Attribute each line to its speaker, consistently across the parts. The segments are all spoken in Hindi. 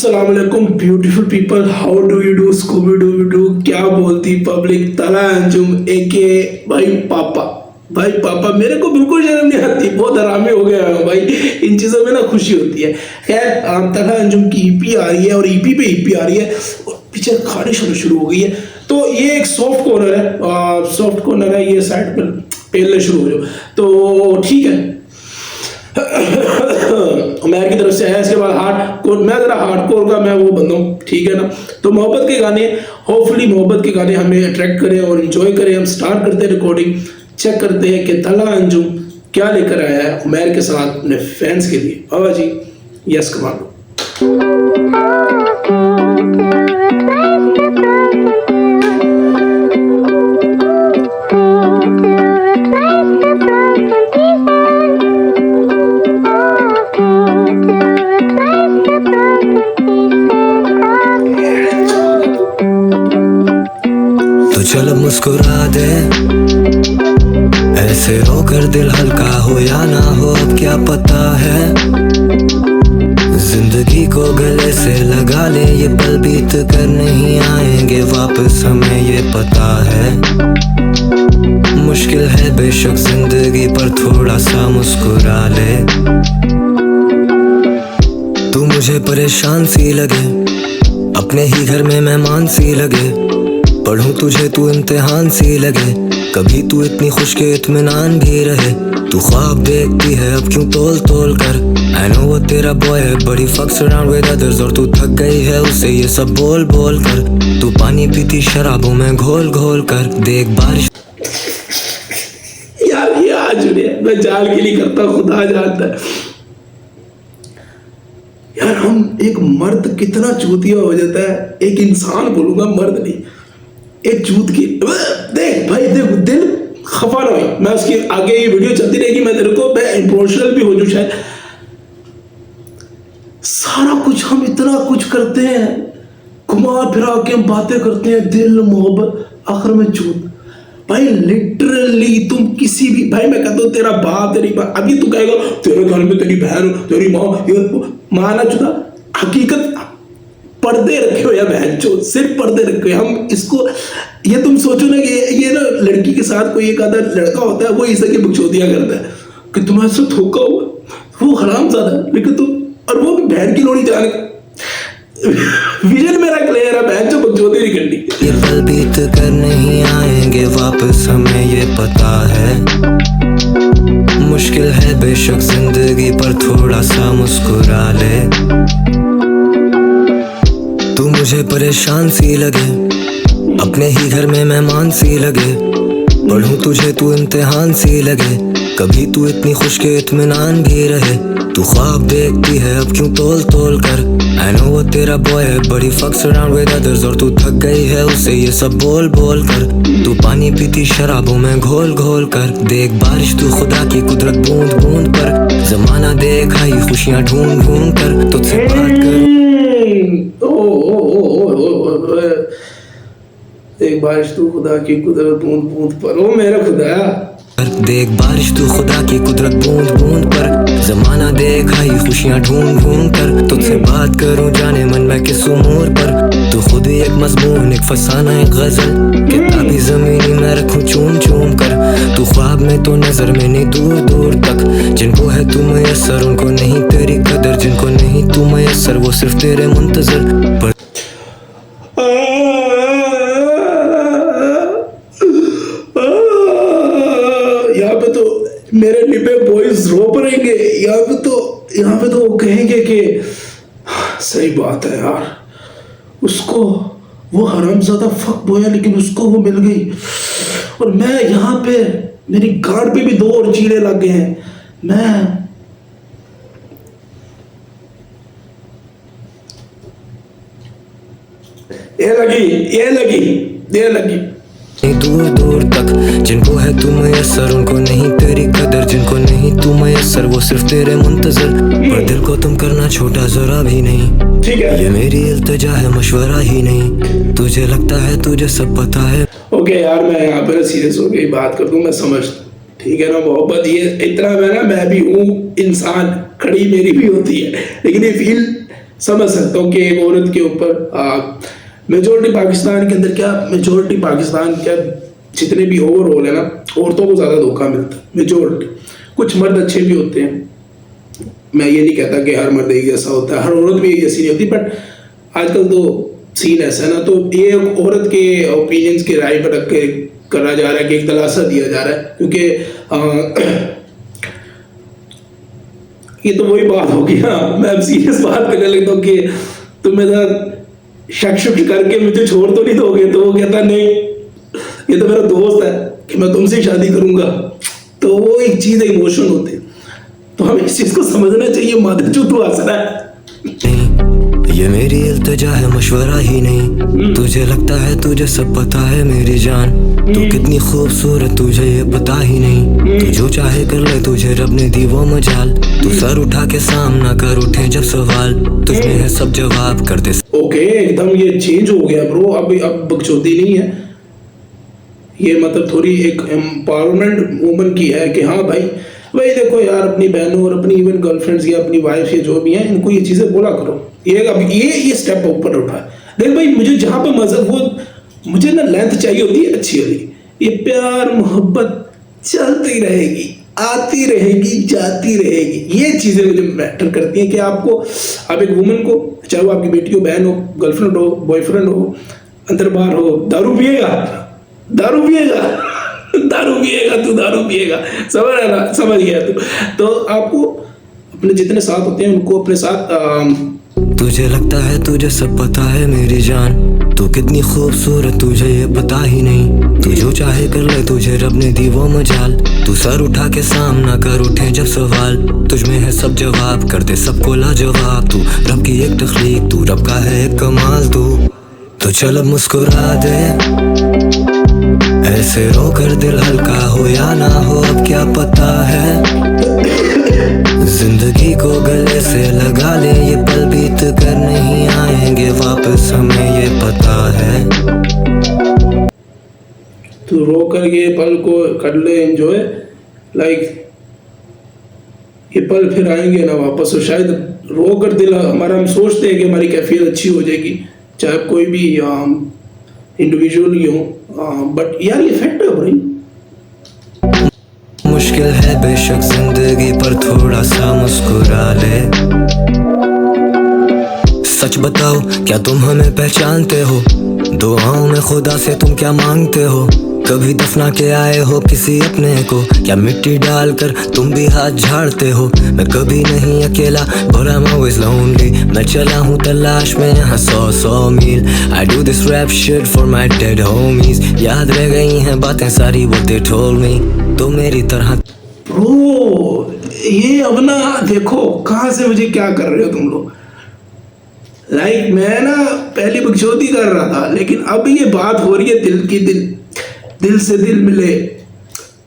Speaker 1: अस्सलाम वालेकुम beautiful people, how do you do, Scooby Doo you do, क्या बोलती पब्लिक, तला अंजुम एके भाई पापा मेरे को बिल्कुल शर्म नहीं आती, बहुत हरामी हो गया हूँ भाई, इन चीज़ों में ना खुशी होती है। खैर तला अंजुम की ईपी आ रही है और ईपी पे ईपी आ रही है और पीछे खारिश होना शुरू हो गई है, तो ये एक सॉफ्ट कॉर्नर है, ये साइड पर पेलने शुरू हो जाओ तो ठीक है। उमर की तरफ से है, इसके बाद मैं जरा हार्डकोर का मैं वो बंदा हूँ, ठीक है ना। तो मोहब्बत के गाने, होपफुली मोहब्बत के गाने हमें अट्रैक्ट करें और एंजॉय करें। हम स्टार्ट करते हैं रिकॉर्डिंग, चेक करते हैं कि तला अंजुम क्या लेकर आया है उमर के साथ अपने फैंस के लिए। बाबा जी यस कमांडो।
Speaker 2: चलो मुस्कुरा दे, ऐसे रोकर दिल हल्का हो या ना हो, अब क्या पता है। जिंदगी को गले से लगा ले, ये पल बीत कर नहीं आएंगे वापस, हमें ये पता है। मुश्किल है बेशक जिंदगी, पर थोड़ा सा मुस्कुरा ले। तू मुझे परेशान सी लगे, अपने ही घर में मेहमान सी लगे, पढ़ूं तुझे तू इम्तिहान सी लगे, कभी तू इतनी खुश के इत्मीनान भी रहे। तू ख्वाब देखती है अब क्यों तोल तोल कर, I know वो तेरा बॉय है बड़ी fucks around with others, और तू थक गई है उसे ये सब बोल बोल कर। तू पानी पीती शराबों में घोल घोल कर, देख बारिश।
Speaker 1: यार ये आज मैं जाल के लिए करता, खुदा जानता है यार। हम एक मर्द कितना चूतिया हो जाता है, एक इंसान बोलूंगा मर्द नहीं, एक चूत की। देख भाई देख, दिल खफा ना हो, मैं उसकी आगे ये वीडियो चलती रहेगी, मैं तेरे को मैं इमोशनल भी हो जाऊं शायद। सारा कुछ हम इतना कुछ करते हैं, घुमा फिरा के हम बातें करते हैं, दिल मोहब्बत, आखिर में चूत। भाई लिटरली तुम किसी भी, भाई मैं कहता हूँ तेरा बाप तेरी बाप, अभी तू कहेगा तेरे घर में तेरी बहन तेरी माँ माना चुका, हकीकत पर्दे रखे हो या बहन चो, सिर्फ पर्दे रखे हो। हम इसको ये तुम सोचो ना कि ये ना लड़की के साथ कोई एक आधा लड़का होता है, वो इसे की बकचोदियां करता है कि तुम्हारे से धोखा हुआ, वो हराम ज्यादा है, लेकिन तुम, और वो भी बहन की लोड़ी चलाने विजन मेरा क्लियर है, बहन चो बकचोदी नहीं करनी।
Speaker 2: ये पल बीत कर नहीं आएंगे वापस, हमें ये पता है। मुश्किल है बेशक जिंदगी, पर थोड़ा सा मुस्कुरा ले। तू मुझे परेशान सी लगे, अपने ही घर में मेहमान सी लगे, पढ़ूं तुझे तू इम्तिहान सी लगे, कभी तू इतनी खुश के इत्मीनान भी रहे। तू ख्वाब देखती है अब क्यों तोल तोल कर, I know वो तेरा बॉय है बड़ी fucks around with others, और तू थक गई है उसे ये सब बोल बोल कर। तू पानी पीती शराबों में घोल घोल कर, देख बारिश तू खुदा की कुदरत बूंद बूंद पर, जमाना देख आई खुशियां ढूंढ ढूंढ कर, तुझसे बात कर।
Speaker 1: एक बारिश तू खुदा की कुदरत बूंद बूंद पर, ओ मेरा खुदा।
Speaker 2: देख बारिश तू खुदा की कुदरत बूंद बूंद पर, जमाना देख आई खुशियां ढूंढ ढूंढ कर, तुझसे बात करूं जाने मन में किस उमूर पर। तू खुद ही एक मजमून, एक फसाना, एक गजल, किताबी जमीनी मैं रखूं चूम चूम कर। तू ख्वाब में तो नजर में नहीं दूर दूर तक, जिनको है तू मयसर उनको नहीं तेरी कदर, जिनको नहीं तू मयसर वो सिर्फ तेरे मुंतजर पर।
Speaker 1: यहाँ पे तो मेरे लिपे बॉयज रो पड़ेंगे, यहाँ पे तो वो कहेंगे कि सही बात है यार, उसको वो हरामज़ादा फक बोया लेकिन उसको वो मिल गई, और मैं यहाँ पे मेरी गार्ड पे भी दो और चीड़े लग गए हैं। मैं ये लगी
Speaker 2: दूर दूर तक, जिनको है तू मयसर उनको नहीं तेरी कदर, जिनको नहीं तू मयसर वो सिर्फ तेरे मुंतजर, पर दिल को तुम करना छोटा जरा भी नहीं।
Speaker 1: ठीक है,
Speaker 2: ये मेरी इल्तिजा है मशवरा ही नहीं, तुझे लगता है तुझे सब पता है।
Speaker 1: ओके यार मैं यहाँ पर सीरियस हो गई बात कर दूं, मैं समझ, ठीक है ना, मोहब्बत ये इतना मैं भी हूँ इंसान, खड़ी मेरी भी होती है, लेकिन ये फील समझ सकता हूँ कि एक औरत के ऊपर मेजोरिटी पाकिस्तान के अंदर, क्या मेजोरिटी पाकिस्तान क्या जितने भी ओवरऑल है ना, औरतों को ज़्यादा धोखा मिलता है मेजोरिटी। कुछ मर्द अच्छे भी होते हैं, मैं ये नहीं कहता कि हर मर्द एक जैसा होता है, हर औरत भी एक जैसी नहीं होती, बट आजकल तो सीन ऐसा है ना, तो ये औरत के ओपिनियंस के राय पर रख के करा जा रहा है कि एक तलाशा दिया जा रहा है, क्योंकि ये तो वही बात होगी ना। मैं अब सीरियस बात करने लगता हूँ कि तुम मेरा शक करके मुझे छोड़ तो नहीं दोगे, तो वो कहता नहीं ये तो मेरा दोस्त है कि मैं तुमसे शादी करूंगा, तो वो एक चीज है, इमोशन होते हैं, तो हमें इस चीज को समझना चाहिए। मादर जो तू हंस रहा है,
Speaker 2: ये मेरी इल्तिजा है, मशवरा ही नहीं। तुझे लगता है तुझे सब पता है मेरी जान, तू कितनी खूबसूरत तुझे ये पता ही नहीं। तू जो चाहे कर ले, तुझे रब ने दी वो मजाल। तू सर उठा के सामना कर, उठे जब सवाल, तुझमें है सब जवाब कर दे।
Speaker 1: ओके एकदम ये चेंज हो गया ब्रो, अब बकचोदी नहीं है ये, मतलब थोड़ी एक एम्पावरमेंट वुमन की है कि हाँ भाई देखो यार, अपनी बहनों और अपनी इवन गर्लफ्रेंड्स या अपनी वाइफ या जो भी हैं, इनको ये चीज़ें बोला करो। ये अब ये स्टेप ऊपर उठा है। देख भाई, मुझे जहाँ पे मज़ा, वो मुझे ना लेंथ चाहिए होती है अच्छी वाली। ये प्यार मोहब्बत चलती रहेगी, आती रहेगी, जाती रहेगी, ये चीज़ें मुझे मैटर करती हैं कि आपको, आप एक वुमन को, चाहे वो आपकी बेटी हो, बहन हो, गर्लफ्रेंड हो, बॉयफ्रेंड हो, अंदर बाहर हो, दारू पिएगा दारू पिएगा तू दारू पिएगा, समझ रहा ना, समझ गया तू। तो आपको अपने जितने साथ होते हैं उनको अपने साथ
Speaker 2: तुझे लगता है तुझे सब पता है मेरी जान, तू कितनी खूबसूरत तुझे ये पता ही नहीं। तू जो चाहे कर ले, तुझे रब ने दी वो मजाल। तू सर उठा के सामना कर, उठे जब सवाल, तुझमें है सब जवाब कर दे सबको लाजवाब। तू रब की एक तख्लीक, तू रब का है एक कमाल। तू तो चल अब मुस्कुरा दे, ऐसे रो कर दिल हल्का हो या ना हो, अब क्या पता है। जिंदगी को गले से लगा ले, ये पल बीत कर नहीं आएंगे वापस, हमें ये पता है।
Speaker 1: तू रो कर ये पल को कर ले एंजॉय, लाइक ये पल फिर आएंगे ना वापस। और शायद रो कर दिल हमारा, हम सोचते हैं कि हमारी कैफियत अच्छी हो जाएगी, चाहे कोई भी इंडिविजुअल ही हो, बट यार ये फैक्ट है भाई।
Speaker 2: मुश्किल है बेशक जिंदगी, पर थोड़ा सा मुस्कुरा ले। सच बताओ क्या तुम हमें पहचानते हो, दुआओं में खुदा से तुम क्या मांगते हो। कभी दफना के आए हो किसी अपने को, क्या मिट्टी डालकर तुम भी हाथ झाड़ते हो। मैं कभी नहीं अकेला, but I'm always lonely। मैं चला हूँ तलाश में यहाँ 100 मील। I do this rap shit for my dead homies। याद रह गई हैं बातें सारी what they told me, तो मेरी तरह।
Speaker 1: ब्रो ये अब ना देखो कहाँ से मुझे क्या कर रहे हो तुम लोग। लाइक मैं ना पहले बकचोदी कर रहा था, लेकिन अब ये बात हो रही है दिल की, दिल से दिल मिले।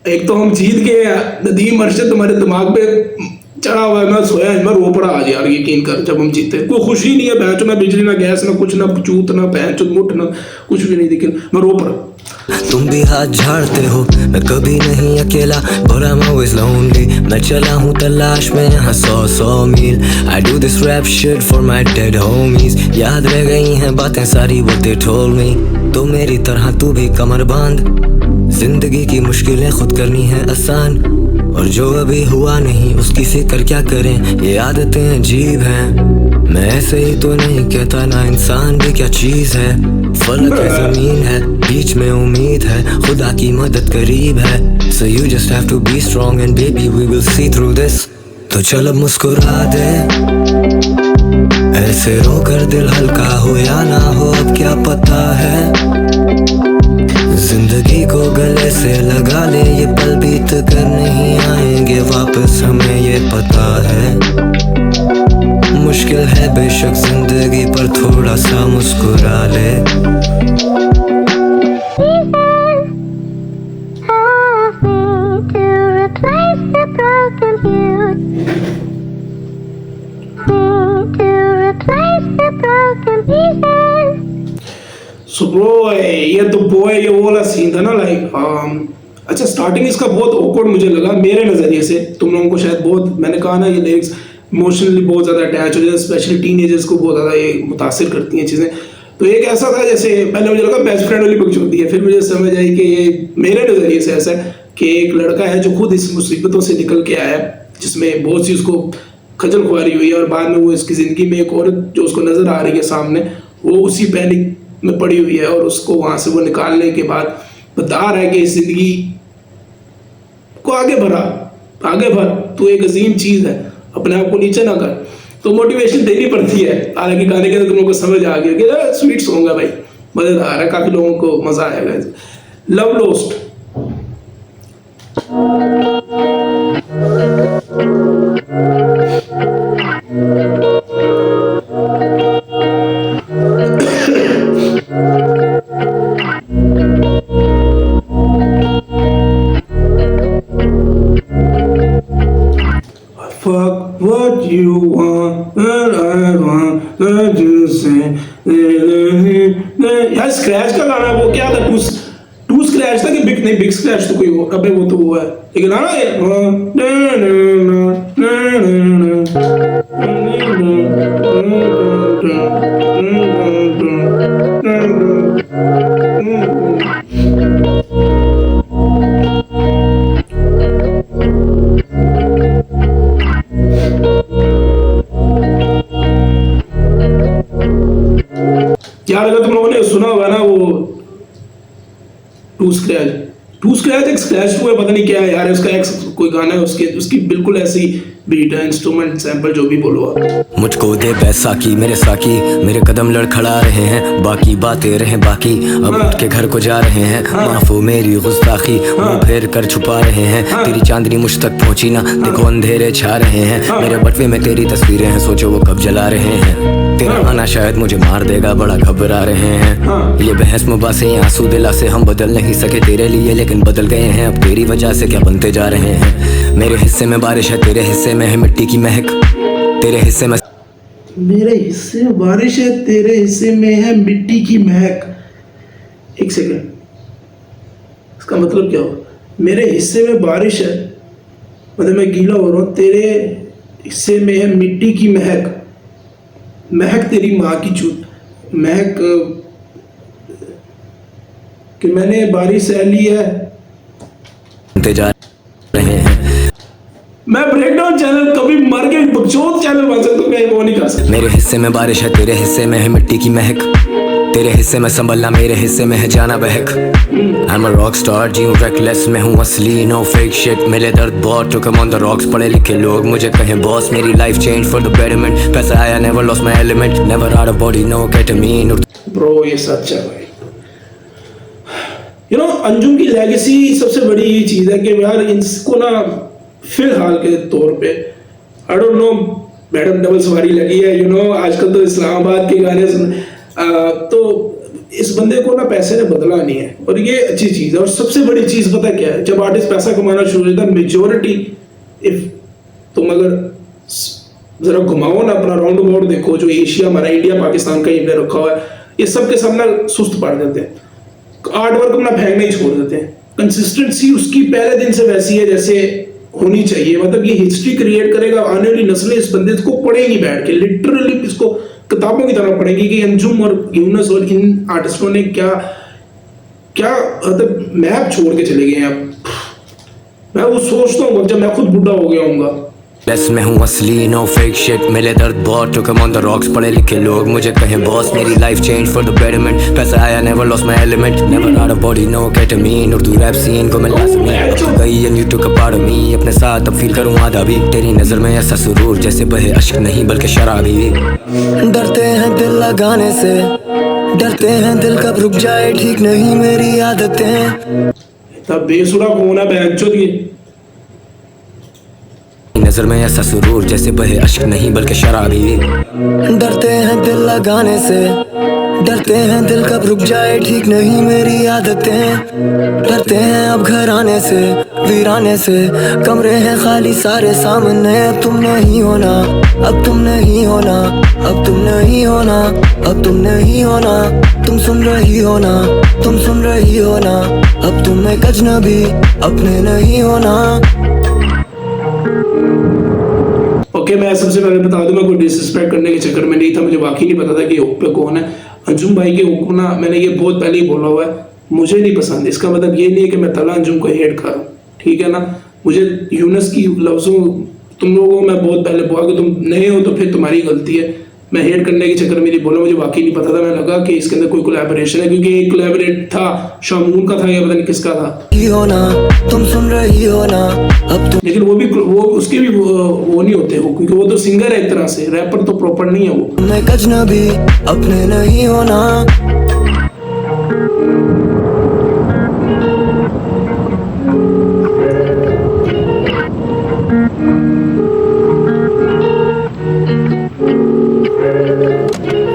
Speaker 1: एक तो हम जीत गए, नदीम अरशद तुम्हारे दिमाग पे चढ़ा हुआ है। मैं सोया, मैं रो पड़ा आज यार, यकीन कर, जब हम जीते। कोई खुशी नहीं है भैंचो, ना बिजली ना गैस ना कुछ, ना चूत ना भैंचो मुठ ना कुछ भी नहीं, लेकिन मैं रो पड़ा।
Speaker 2: तुम भी हाथ झाड़ते हो, मैं कभी नहीं अकेला, but I'm always lonely। मैं चला हूँ तलाश में यहाँ 100 मील। I do this rap shit for my dead homies। याद रह गई हैं बातें सारी what they told me, तो मेरी तरह तू भी कमर बांध। जिंदगी की मुश्किलें खुद करनी है आसान, और जो अभी हुआ नहीं उसकी फिक्र क्या करें, ये आदतें अजीब हैं। मैं ऐसे ही तो नहीं कहता ना, इंसान भी क्या चीज है। फलक है जमीन है, बीच में उम्मीद है, खुदा की मदद करीब है। So you just have to be strong and baby we will see through this। तो चल अब मुस्कुरा दे, ऐसे रो कर दिल हल्का हो या ना हो, अब क्या पता है। जिंदगी को गले से लगा ले, ये पल बीत कर नहीं आएंगे वापस, हमें ये पता है। मुश्किल है बेशक जिंदगी, पर थोड़ा सा मुस्कुरा ले।
Speaker 1: सो ब्रो ये तो बॉय ये वो वाला सीन था ना, लाइक अच्छा स्टार्टिंग इसका बहुत ऑकवर्ड मुझे लगा मेरे नज़रिए से। तुम लोगों को शायद बहुत, मैंने कहा ना ये लिरिक्स इमोशनली बहुत ज़्यादा अटैच हो जाते हैं, स्पेशली टीनेजर्स को बहुत ज़्यादा ये मुतासिर करती हैं चीज़ें। तो एक ऐसा था, जैसे पहले मुझे लगा बेस्ट फ्रेंड वाली बुक होती है, फिर मुझे समझ आई कि ये मेरे नज़रिए से ऐसा है कि एक लड़का है जो खुद इस मुसीबतों से निकल के आया है, जिसमें बहुत सी उसको खजल खुआरी हुई है, और बाद में वो इसकी ज़िंदगी में एक औरत जो उसको नज़र आ रही है सामने, वो उसी पैनिक में पड़ी हुई है, और उसको वहाँ से वो निकालने के बाद बता रहा है कि इस ज़िंदगी को आगे भर, तू एक अजीम चीज़ है, अपने आप को नीचे ना कर। तो मोटिवेशन देनी पड़ती है। हालांकि गाने के अंदर तुम लोगों को समझ आ गया कि स्वीट सॉन्ग है भाई, मज़ेदार है, काफ़ी लोगों को मज़ा आएगा। Love lost, fuck what you want and I want that you say। यार स्क्रैच का गाना वो क्या था, टू स्क्रैच था कि बिग, नहीं बिग स्क्रैच तो कोई हो, अबे वो तो वो है, लेकिन गाना यार, अगर तुम लोगों ने सुना होगा ना वो टू स्क्रैच एक स्क्रैच टू है, पता नहीं क्या है यार, उसका एक कोई गाना है, उसकी बिल्कुल ऐसी बीट है, इंस्ट्रूमेंट सैंपल जो भी बोलो आप।
Speaker 2: मुझको दे पैसा की मेरे साकी, मेरे कदम लड़खड़ा रहे हैं, बाकी बातें रहे बाकी, अब उठ के घर को जा रहे हैं, माफ हो मेरी गुस्ताखी, मुंह फेर कर छुपा रहे हैं, तेरी चांदनी मुझ तक पहुंची ना, देखो अंधेरे छा रहे हैं, मेरे बटवे में तेरी तस्वीरें हैं, सोचो वो कब जला रहे हैं, तेरा आना शायद मुझे मार देगा, बड़ा घबरा रहे हैं, ये बहस मुबासे आंसू दिला से हम बदल नहीं सके तेरे लिए, लेकिन बदल गए हैं अब तेरी वजह से, क्या बनते जा रहे हैं, मेरे हिस्से में बारिश है, तेरे हिस्से में है मिट्टी की महक, तेरे हिस्से में
Speaker 1: मेरे हिस्से में बारिश है, तेरे हिस्से में है मिट्टी की महक। एक सेकंड, इसका मतलब क्या हो? मेरे हिस्से में बारिश है, मतलब मैं गीला हो रहा हूँ, तेरे हिस्से में है मिट्टी की महक, महक तेरी माँ की चूत, महक कि मैंने बारिश सह ली है,
Speaker 2: जा रहे हैं,
Speaker 1: मैं ब्रेकडाउन चैनल कभी मर के बकचोद चैनल बन सकता हूँ, मैं वो नहीं कर सकता।
Speaker 2: मेरे हिस्से में बारिश है, तेरे हिस्से में है मिट्टी की महक, तेरे हिस्से में संभलना, मेरे हिस्से में है जाना बहक, I'm a rock star, जीऊं reckless, मैं हूँ असली, no fake shit, मेरे दर्द बहुत took them on the rocks, पढ़े लिखे लोग मुझे कहें बॉस, मेरी life changed for the betterment, पैसा आया never lost my element, never out of body, no ketamine।
Speaker 1: Bro ये सच है भाई, यू नो अंजुम की लेगेसी सबसे बड़ी ये चीज़ है कि यार इसको ना फिलहाल के तौर पे I don't know, madam double सवारी लगी है, यू नो आजकल तो इस्लामाबाद के गाने सुन, तो इस बंदे को ना पैसे ने बदला नहीं है, और ये अच्छी चीज़ है। और सबसे बड़ी चीज़ पता क्या है, जब आर्टिस्ट पैसा कमाना शुरू हो जाता है, मेजोरिटी, इफ तुम अगर जरा घुमाओ ना अपना राउंड अबाउट देखो, जो एशिया हमारा इंडिया पाकिस्तान का ये रखा हुआ है, ये सब के सब ना सुस्त पड़ जाते हैं, आर्ट वर्क अपना फेंकना ही छोड़ देते हैं। कंसिस्टेंसी उसकी पहले दिन से वैसी है जैसे होनी चाहिए, मतलब ये हिस्ट्री क्रिएट करेगा, आने वाली नस्लें इस बंदे को पढ़ेंगी बैठ के, लिटरली इसको किताबों की तरह पढ़ेंगी कि अंजुम और यूनस और इन आर्टिस्टों ने क्या क्या मतलब मैप छोड़ के चले गए हैं। अब मैं वो सोचता हूँ जब मैं खुद बूढ़ा हो गया हूँगा,
Speaker 2: बस मैं हूँ असली, no fake shit, मेरे दर्द बहुत took them on the rocks, पढ़े लिखे लोग मुझे कहें बॉस, मेरी life changed for the betterment, पैसा आया never lost my element, never out of body, no ketamine, Urdu rap scene को मैं लाज़मी अब तो गई and you took a part of me, अपने साथ अब फील करूँ आधा भी, तेरी नज़र में ऐसा सुरूर जैसे बहे अश्क नहीं बल्कि शराबी। डरते हैं दिल लगाने से, डरते हैं दिल कब रुक जाए, ठीक नहीं मेरी आदतें,
Speaker 1: तब बेसुरा कौन है बहनचोद ये,
Speaker 2: नजर में ऐसा सुरूर जैसे बहे अश्क नहीं बल्कि शराबी। डरते हैं दिल लगाने से, डरते हैं दिल कब रुक जाए, ठीक नहीं मेरी आदतें, डरते हैं अब घर आने से, वीराने से, कमरे हैं खाली सारे सामने, अब तुम नहीं होना, अब तुम नहीं होना, अब तुम नहीं होना, अब तुम नहीं होना, तुम सुन रही हो ना, तुम सुन रही हो ना, अब तुम एक अजनबी अपने नहीं होना।
Speaker 1: ओके, मैं सबसे पहले बता दूं, मैं कोई डिसरिस्पेक्ट करने के चक्कर में नहीं था, मुझे वाकई नहीं पता था कि हुक पे कौन है। अंजुम भाई के हुक ना, मैंने ये बहुत पहले ही बोला हुआ है, मुझे नहीं पसंद। इसका मतलब ये नहीं है कि मैं तला अंजुम को हेट कर रहा हूँ, ठीक है ना। मुझे यूनस की लफ्ज़ों, तुम लोगों को मैं बहुत पहले बोला कि तुम नए हो तो फिर तुम्हारी गलती है, मैं हेट करने के चक्कर में नहीं बोला, मुझे वाकई नहीं पता था। मैं लगा कि इसके अंदर कोई कोलैबोरेशन है, क्योंकि एक कोलैबोरेट था शामून का था या पता नहीं किसका था,
Speaker 2: हो ना, तुम सुन रही हो ना, अब तुम
Speaker 1: लेकिन वो उसके भी वो नहीं होते हो, क्योंकि वो तो सिंगर है एक तरह से, रैपर तो प्रॉपर नहीं है वो।
Speaker 2: मैं अजनबी अपने नहीं होना।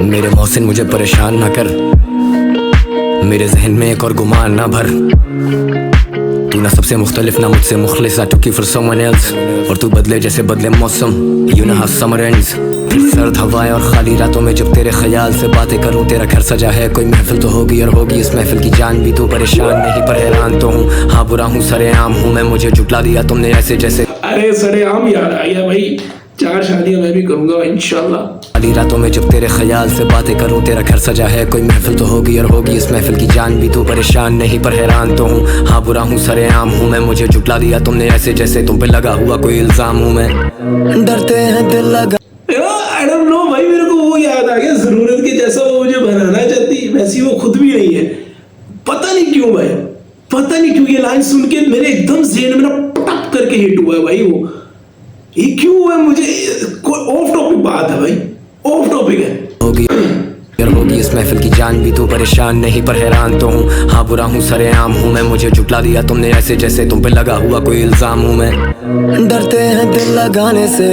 Speaker 2: मेरे मोहसिन मुझे परेशान ना कर, मेरे जहन में एक और गुमान ना भर। तू ना सबसे मुख्तलिफ ना मुझसे मुखलिस, I took you for someone else, और तू बदले जैसे बदले मौसम। You know how summer ends, फिर सर्द हवाएं और खाली रातों में जब तेरे ख्याल से बातें करूं। तेरा घर सजा है, कोई महफिल तो होगी और होगी इस महफिल की जान भी। तू परेशान नहीं पर हैरान तो हूँ, हाँ बुरा हूँ सरेआम हूँ मैं, मुझे जुटला दिया तुमने ऐसे जैसे।
Speaker 1: अरे सरेआम यार आया भाई, 4 शादियां मैं भी करूंगा इंशाल्लाह।
Speaker 2: खाली रातों में जब तेरे ख्याल से बातें करूं। तेरा घर सजा है, कोई महफिल तो होगी और होगी इस महफिल की जान भी। तू परेशान नहीं पर हैरान तो हूँ, हाँ बुरा हूँ सरेआम हूँ मैं, मुझे जुटला दिया तुमने ऐसे जैसे तुम पे लगा हुआ कोई इल्जाम हूँ मैं। डरते हैं दिल लगा,
Speaker 1: आई डोंट नो भाई, मेरे को वो याद आ गया, जरूरत के जैसा वो मुझे बनाना चाहती वैसी वो खुद भी नहीं है। पता नहीं क्यों भाई, पता नहीं क्यों ये लाइन सुन के मेरे एकदम ज़हन में ना पटक करके हिट हुआ है भाई। वो ये क्यों हुआ, मुझे ऑफ टॉपिक बात है भाई, ऑफ टॉपिक है।
Speaker 2: होगी इस महफिल की जान भी। तू परेशान नहीं पर हैरान तो हूँ, हाँ बुरा हूँ सरेआम हूँ मैं, मुझे जुटला दिया तुमने ऐसे जैसे तुम पे लगा हुआ कोई इल्जाम हूँ मैं। डरते हैं दिल लगाने से,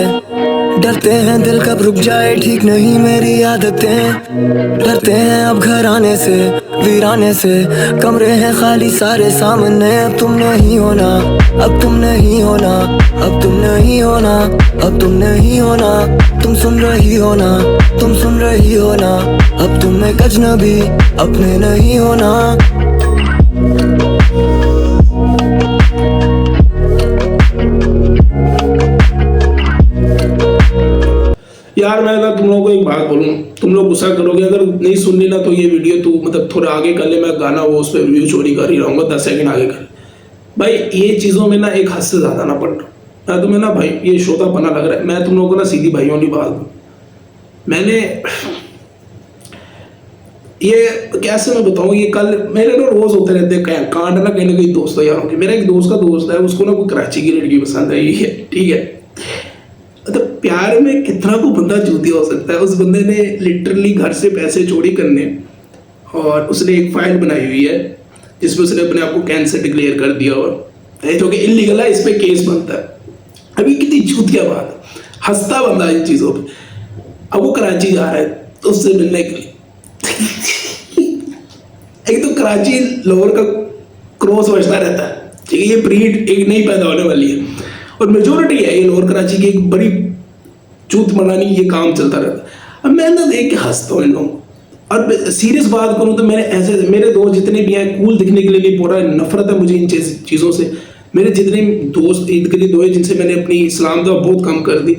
Speaker 2: डरते हैं दिल कब रुक जाए, ठीक नहीं मेरी आदतें। डरते हैं अब घर आने से, वीराने से, कमरे हैं खाली सारे सामने। अब तुम नहीं होना, अब तुम नहीं होना, अब तुम नहीं होना, अब तुम नहीं होना। तुम सुन रही हो ना, तुम सुन रही हो ना, अब तुम एक अजनबी अपने नहीं होना।
Speaker 1: यार मैं ना तुम लोगों को एक बात बोलूं, तुम लोग गुस्सा करोगे अगर नहीं सुननी ना, तो ये वीडियो तू मतलब थोड़ा आगे कर ले, मैं गाना वो उस पर व्यू चोरी कर ही रहूँगा, 10 सेकंड आगे कर भाई। ये चीज़ों में ना एक हद से ज़्यादा ना पड़ रहा, मैं तुम्हें ना भाई ये श्रोतापना लग रहा है। मैं तुम लोगों को ना सीधी भाइयों की बात दूँ, मैंने ये कैसे मैं बताऊँ, ये कल मेरे ना रोज़ होते रहते हैं कांड ना कहीं दोस्तों यारों के। मेरा एक दोस्त का दोस्त है, उसको ना कोई कराची की लड़की पसंद है, ये ठीक है। तो प्यार में कितना को बंदा जूती हो सकता है। उस बंदे ने लिटरली घर से पैसे चोरी करने और उसने एक फाइल बनाई हुई है जिसमें उसने अपने आप को कैंसर डिक्लेयर कर दिया और जो कि इलीगल है, इस पे केस बनता है। अभी कितनी जूतिया बात है, हंसता बंदा इन चीज़ों पे। अब वो कराची जा रहा है तो उससे मिलने के लिए एक तो कराची लाहौर का क्रॉस बचता रहता है, ठीक है, ये ब्रीड एक नई पैदा होने वाली है और मेजोरिटी है ये लाहौर कराची की एक बड़ी चूत मनानी, ये काम चलता रहता है। अब मैं ना देख के हंसता हूँ इन लोगों को। और सीरियस बात करूँ तो मेरे दोस्त जितने भी हैं, कूल दिखने के लिए नहीं, पूरा नफरत है मुझे इन चीज़ों से। मेरे जितने दोस्त ईद के लिए दो है जिनसे मैंने अपनी इस्लाम तो बहुत कम कर दी,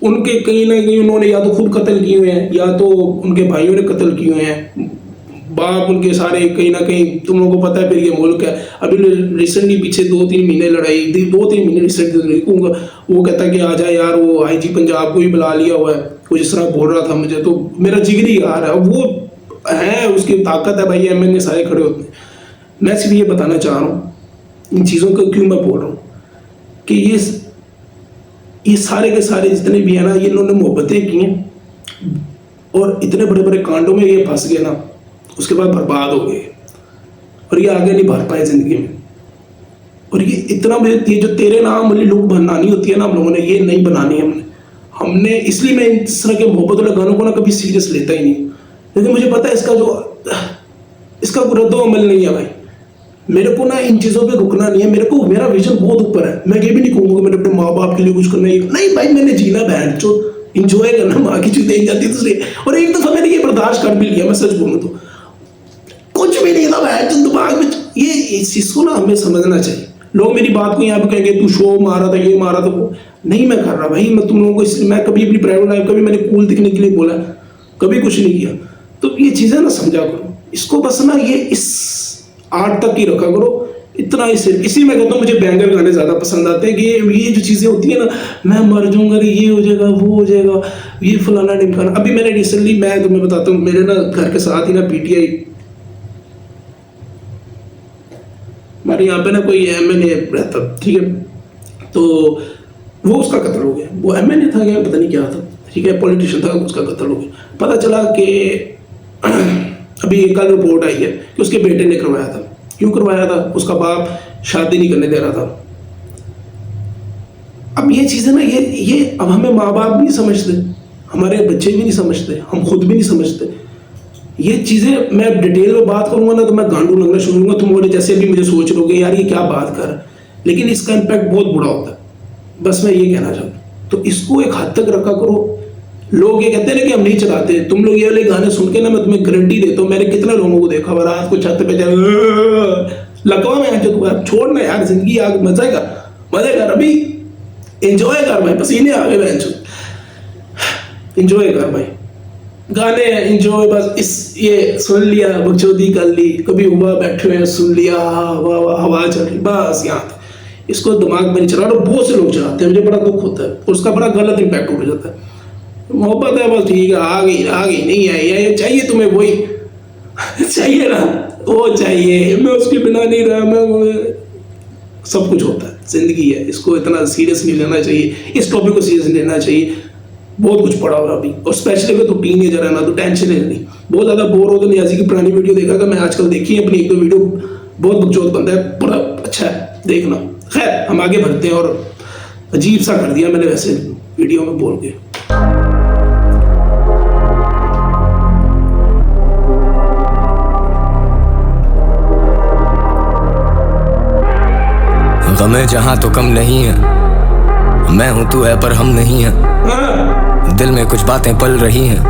Speaker 1: उनके कहीं ना कहीं उन्होंने या तो खुद कत्ल किए हुए हैं या तो उनके भाइयों ने कत्ल किए हुए हैं, बाप उनके सारे कहीं ना कहीं। तुम लोगों को पता है फिर ये मुल्क है। अभी रिसेंटली पीछे 2-3 महीने लड़ाई, 2-3 महीने रिसेंटली वो कहता है कि आ जाए यार, वो IG पंजाब को ही बुला लिया हुआ है, वो जिस तरह बोल रहा था मुझे, तो मेरा जिगरी यार है वो है, उसकी ताकत है भाई, MNA सारे खड़े होते हैं। मैं सिर्फ ये बताना चाह रहा हूँ, इन चीज़ों को क्यों मैं बोल रहा हूँ कि ये सारे के सारे जितने भी हैं ना, ये इन्होंने मोहब्बतें की हैं और इतने बड़े बड़े कांडों में ये फंस गए ना, उसके बाद बर्बाद हो गए और ये आगे नहीं बढ़ पाए जिंदगी में। और ये इतना ये जो तेरे नाम वाली लुक बनानी होती है ना, हम लोगों ने ये नहीं बनानी है हमने इसलिए मैं इस तरह के मोहब्बत वाले गानों को ना कभी सीरियस लेता ही नहीं, क्योंकि मुझे पता है इसका रद्दो अमल नहीं है भाई। मेरे को ना इन चीज़ों पे रुकना नहीं है, मेरा विजन बहुत ऊपर है। मैं ये भी नहीं कहूँगा मैंने अपने माँ बाप के लिए कुछ करना है, नहीं भाई, मैंने जीना बहन जो इंजॉय करना, माँ की चीज़ देख जाती दूसरी। और एक दफ़ा मैंने ये बर्दाश्त कर भी लिया, मैं सच बोलूँ तो कुछ भी नहीं था बहन जो दिमाग में। ये इस चीज़ को ना हमें समझना चाहिए। लोग मेरी बात को यहाँ पे कहेंगे तू शो मारा था, ये मारा था, वो नहीं मैं कर रहा भाई। मैं तुम लोगों को इसलिए, मैं कभी अपनी प्राइवेट लाइफ कभी मैंने कूल दिखने के लिए बोला, कभी कुछ नहीं किया। तो ये चीज़ें ना समझा करो, इसको बस ना ये इस आर्ट तक ही रखा करो, इतना ही सिर्फ। इसी में कहता हूँ मुझे बैंगर गाने ज़्यादा पसंद आते हैं कि ये जो चीज़ें होती है ना, मैं मर जाऊँगा, ये हो जाएगा, वो हो जाएगा, ये फलाना ढिमकाना। अभी मैंने रिसेंटली, मैं तुम्हें बताता हूँ, मेरे ना घर के साथ ही ना पीटीआई, हमारे यहाँ पे ना कोई एमएलए रहता, ठीक है, तो वो उसका कत्ल हो गया। वो एमएलए था क्या पता नहीं क्या था, ठीक है, पॉलिटिशियन था, उसका कत्ल हो गया। पता चला कि अभी कल रिपोर्ट आई है कि उसके बेटे ने करवाया था। क्यों करवाया था? उसका बाप शादी नहीं करने दे रहा था। अब ये चीज़ें ना, ये अब हमें माँ बाप भी नहीं समझते, हमारे बच्चे भी नहीं समझते, हम खुद भी नहीं समझते ये चीज़ें। मैं डिटेल में बात करूंगा ना तो मैं गांडू लगना शुरू होगा, तुम बोले जैसे भी मुझे सोच लोगे यार ये क्या बात कर, लेकिन इसका इम्पैक्ट बहुत बुरा होता है। बस मैं ये कहना चाहता हूँ, तो इसको एक हद तक रखा करो। लोग ये कहते हैं ना कि हम नहीं चलाते, तुम लोग ये वाले गाने सुन के ना, मैं तुम्हें गारंटी देता हूँ, मैंने कितने लोगों को देखा रात को छत पे लगवा में जो तुम्हारा छोड़ना यार, जिंदगी आगे मजा कर, अभी एंजॉय कर भाई, पसीने आ गए बहन, एंजॉय कर भाई, गाने एंजॉय। बस इस ये सुन लिया, बकचोदी कर ली, कभी हुआ बैठे हुए सुन लिया, हवा चल रही, बस यहाँ तक। इसको दिमाग में नहीं चला, और बहुत से लोग चलाते हैं, मुझे बड़ा दुख होता है, उसका बड़ा गलत इम्पैक्ट हो जाता है। मोहब्बत है बस, ठीक है, आ गई नहीं आई, ये चाहिए तुम्हें, वही चाहिए ना, वो चाहिए, मैं उसके बिना नहीं रहा, मैं सब कुछ होता है, जिंदगी है, इसको इतना सीरियस नहीं लेना चाहिए, इस टॉपिक को सीरियस लेना चाहिए। बहुत कुछ पड़ा हुआ अभी, और स्पेशली अगर तू टीनेजर है ना तो टेंशन है नहीं, बहुत ज़्यादा बोर हो तो नियाज़ी की पुरानी वीडियो देखा कर, मैं आजकल देखी है अपनी एक दो वीडियो, बहुत बकचोद बनता है, बड़ा अच्छा है देखना। खैर हम आगे बढ़ते हैं, और अजीब सा कर दिया मैंने वैसे वीडियो में बोल के।
Speaker 2: गमे जहां तो कम नहीं है, मैं हूं तू है पर हम नहीं है, दिल में कुछ बातें पल रही हैं,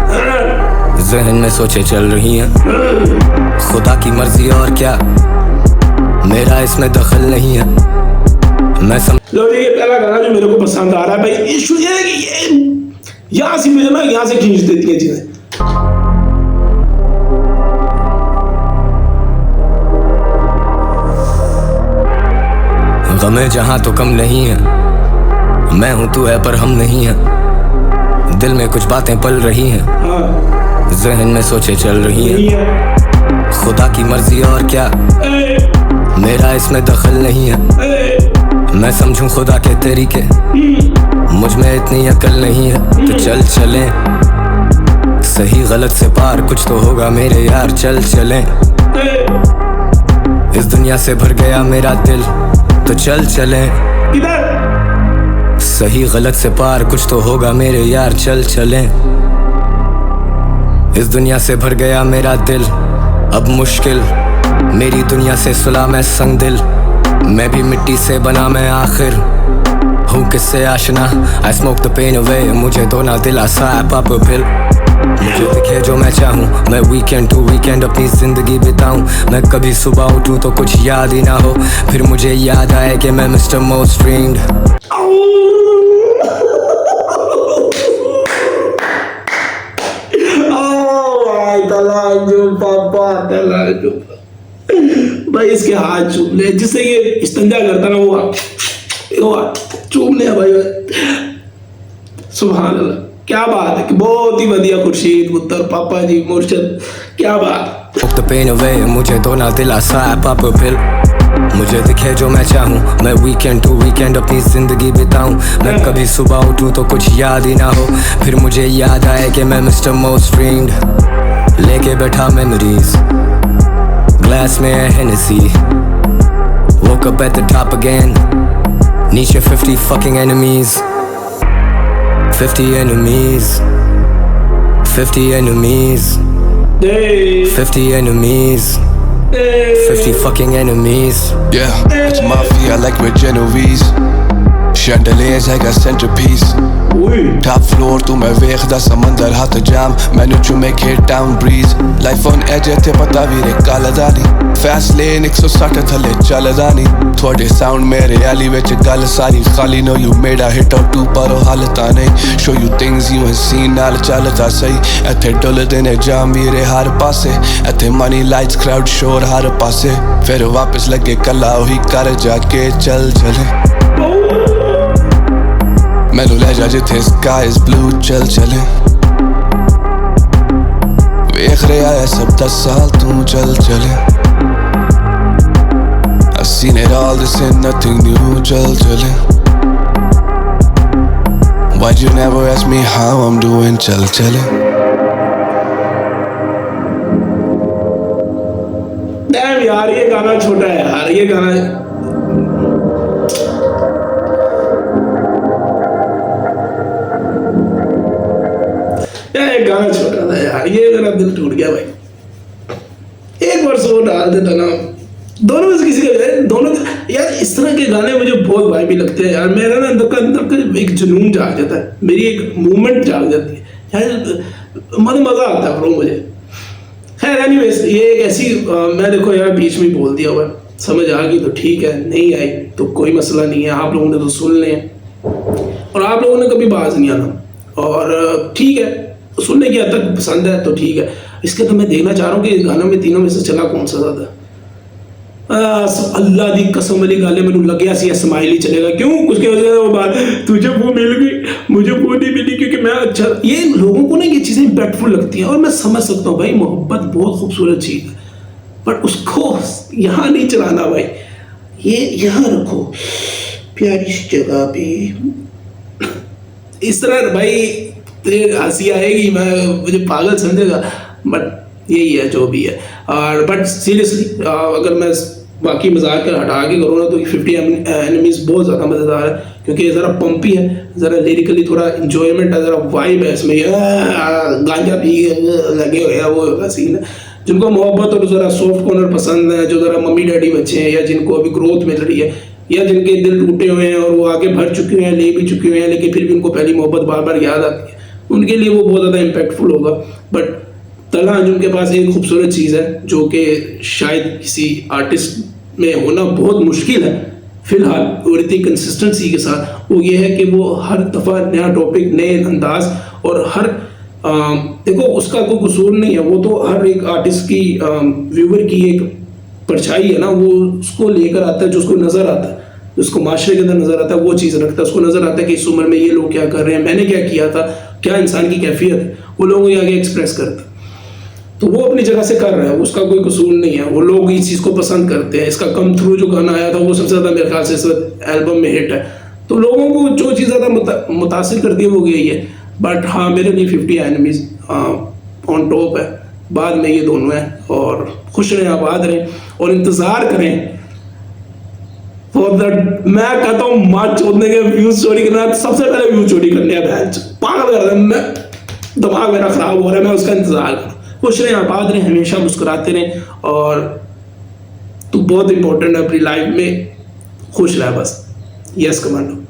Speaker 2: जहन में सोचे चल रही हैं, खुदा की मर्जी और क्या, मेरा इसमें दखल नहीं है, मैं
Speaker 1: लो ये पहला गाना जो मेरे को पसंद आ रहा है भाई, इशू ये है कि ये यहाँ से मुझे ना यहाँ से खींच देती है चीजें।
Speaker 2: गमे जहां तो कम नहीं है, मैं हूं तू है पर हम नहीं है, दिल में कुछ बातें पल रही हैं, जहन में सोचे चल रही हैं, खुदा की मर्जी और क्या, मेरा इसमें दखल नहीं है, मैं समझूं खुदा के तरीके, मुझ में इतनी अकल नहीं है, तो चल चलें सही गलत से पार, कुछ तो होगा मेरे यार, चल चलें, इस दुनिया से भर गया मेरा दिल, तो चल चलें सही गलत से पार, कुछ तो होगा मेरे यार, चल चलें, इस दुनिया से भर गया मेरा दिल, अब मुश्किल मेरी दुनिया से सुला मैं संग दिल, मैं भी मिट्टी से बना मैं आखिर हूँ किससे आशना, I smoke the pain away, मुझे तो ना दिलासा है पॉप पिल, मुझे दिखे जो मैं चाहूँ, मैं वीकेंड टू वीकेंड अपनी जिंदगी बिताऊं, मैं कभी सुबह उठूं तो कुछ याद ही ना हो, फिर मुझे याद आए कि मैं मिस्टर मोस्ट स्ट्रीम्ड।
Speaker 1: भाई इसके हाथ चूम ले, जिससे ये इस्तेंजा करता ना वो चूम ले भाई, सुभान अल्लाह, क्या बात है कि बहुत ही बढ़िया खुर्शीद पुत्र पापा जी मुर्शद, क्या बात।
Speaker 2: तो पेन अवे मुझे तो ना दिलासा है पापा पिल, मुझे दिखे जो मैं चाहूँ, मैं वीकेंड टू वीकेंड अपनी जिंदगी बिताऊं, मैं कभी सुबह उठूं तो कुछ याद ही ना हो, फिर मुझे याद आए कि मैं मिस्टर मोस्ट स्ट्रीम्ड, लेके बैठा मेमोरीज ग्लास में है Hennessy, woke up at the top again, नीचे 50 fucking enemies, 50 enemies, 50 enemies, 50 enemies, 50 fucking enemies.
Speaker 3: Yeah, it's mafia like we're Genovese. Chandeliers ਹੈਗਾ centerpiece
Speaker 1: ਓਏ
Speaker 3: Top floor ਤੂੰ ਮੈਂ ਵੇਖਦਾ ਸਮੁੰਦਰ ਹੱਥ ਜਾਮ ਮੈਨੂੰ ਚੁਮੇ Cape Town breeze Life on edge ਇੱਥੇ ਪਤਾ ਵੀਰੇ ਕੱਲਦਾ ਨਹੀਂ Fast lane 160 ਥੱਲੇ ਚੱਲਦਾ ਨਹੀਂ ਤੁਹਾਡੇ sound ਮੇਰੇ alley ਵਿੱਚ ਗੱਲ ਸਾਰੀ ਖਾਲੀ know you made a hit or two ਪਰ ਉਹ ਹੱਲ ਤਾਂ ਨਹੀਂ show you things you ain't seen ਨਾਲ ਚੱਲਦਾ ਸਹੀ ਇੱਥੇ ਡੁੱਲਦੇ ਨੇ ਜਾਮ ਵੀਰੇ ਹਰ ਪਾਸੇ ਇੱਥੇ money lights crowd ਸ਼ੋਰ ਹਰ ਪਾਸੇ ਫਿਰ ਵਾਪਸ ਲੱਗੇ ਕੱਲਾ ਉਹੀ ਕਰ ਜਾ ਕੇ ਚੱਲ ਚਲੇ ਮੈਨੂੰ ਲੈ ਜਾ ਜਿੱਥੇ sky is blue ਚੱਲ ਚਲੇ ਵੇਖ ਰਿਹਾ ਹੈ ਸਭ 10 ਸਾਲ ਤੂੰ ਚੱਲ ਚਲੇ I've seen it all, this ain't nothing new ਚੱਲ ਚਲੇ Why'd you never ask me how I'm doing ਚੱਲ ਚਲੇ
Speaker 1: डैम यार ये गाना छोटा है यार ये गाना गाना छोटा था यार ये मेरा दिल टूट गया भाई एक बार सो डाल देता ना दोनों में से किसी का दोनों यार इस तरह के गाने मुझे बहुत भाई भी लगते हैं यार मेरा ना अंदर का एक जुनून जाग जाता है मेरी एक मूवमेंट जाग जाती है यार मज़ा आता है ब्रो मुझे खैर एनीवेज ये एक ऐसी मैं देखो यार बीच में बोल दिया हुआ समझ आ गई तो ठीक है नहीं आई तो कोई मसला नहीं है आप लोगों ने तो सुन लें और आप लोगों ने कभी बाज नहीं आना और ठीक है सुनने की हद तक पसंद है तो ठीक है इसके तो मैं देखना चाह रहा हूँ कि गानों में तीनों में से चला कौन सा ज़्यादा अल्लाह दी कसम वाली गाले मैंने लग गया सी स्माइल ही चलेगा क्यों उसके वजह से वो बात तुझे वो मिल गई मुझे वो नहीं मिली क्योंकि मैं अच्छा ये लोगों को ना ये चीज़ें इम्पैक्टफुल लगती हैं और मैं समझ सकता हूँ भाई मोहब्बत बहुत खूबसूरत चीज़ है बट उसको यहाँ नहीं चलाना भाई ये यहाँ रखो प्यारी सी जगह पे इस तरह भाई हंसी आएगी मैं मुझे पागल समझेगा बट यही है जो भी है और बट सीरियसली अगर मैं बाकी मजाक कर हटा के करूँ ना तो 50 एनिमीज बहुत ज़्यादा मज़ेदार है क्योंकि ज़रा पंपी है ज़रा लिरिकली थोड़ा इन्जॉयमेंट है ज़रा वाइब है इसमें गांजा पी लगे हुए हैं वो सीन है जिनको मोहब्बत और ज़रा सॉफ्ट कॉर्नर पसंद है जो ज़रा मम्मी डैडी बच्चे हैं या जिनको अभी ग्रोथ मिल रही है या जिनके दिल टूटे हुए हैं और वो आगे बढ़ चुके हैं ले भी चुके हुए हैं लेकिन फिर भी उनको पहली मोहब्बत बार बार याद आती है उनके लिए वो बहुत ज़्यादा इम्पैक्टफुल होगा बट तलहा अंजुम के पास एक खूबसूरत चीज़ है जो कि शायद किसी आर्टिस्ट में होना बहुत मुश्किल है फिलहाल और इतनी कंसिस्टेंसी के साथ वो ये है कि वो हर दफ़ा नया टॉपिक नए अंदाज और हर देखो उसका कोई कसूर नहीं है वो तो हर एक आर्टिस्ट की व्यूवर की एक परछाई है ना वो उसको लेकर आता है जो उसको नज़र आता है उसको माशरे के अंदर नज़र आता है वो चीज़ रखता है उसको नज़र आता है कि इस उम्र में ये लोग क्या कर रहे हैं मैंने क्या किया था क्या इंसान की कैफियत है वो लोगों के आगे एक्सप्रेस करता है तो वो अपनी जगह से कर रहा है उसका कोई कसूर नहीं है वो लोग इस चीज़ को पसंद करते हैं इसका कम थ्रू जो गाना आया था वो सबसे ज़्यादा मेरे ख्याल से इस वक्त एल्बम में हिट है तो लोगों को जो चीज़ ज़्यादा मुतासिर करती है वो यही है बट हाँ मेरे लिए 50 एनिमीज ऑन टॉप है बाद में ये दोनों हैं और खुश रहें आबाद रहें और इंतज़ार करें फॉर दैट मैं कहता हूँ माँ चोदने के व्यूज चोरी करना सबसे पहले व्यूज चोरी करने पागल कर रहा मैं दिमाग मेरा ख़राब हो रहा है मैं उसका इंतज़ार करूँ खुश रहें आबाद रहें हमेशा मुस्कुराते रहें और तू बहुत इंपॉर्टेंट है अपनी लाइफ में खुश रह बस यस कमांडो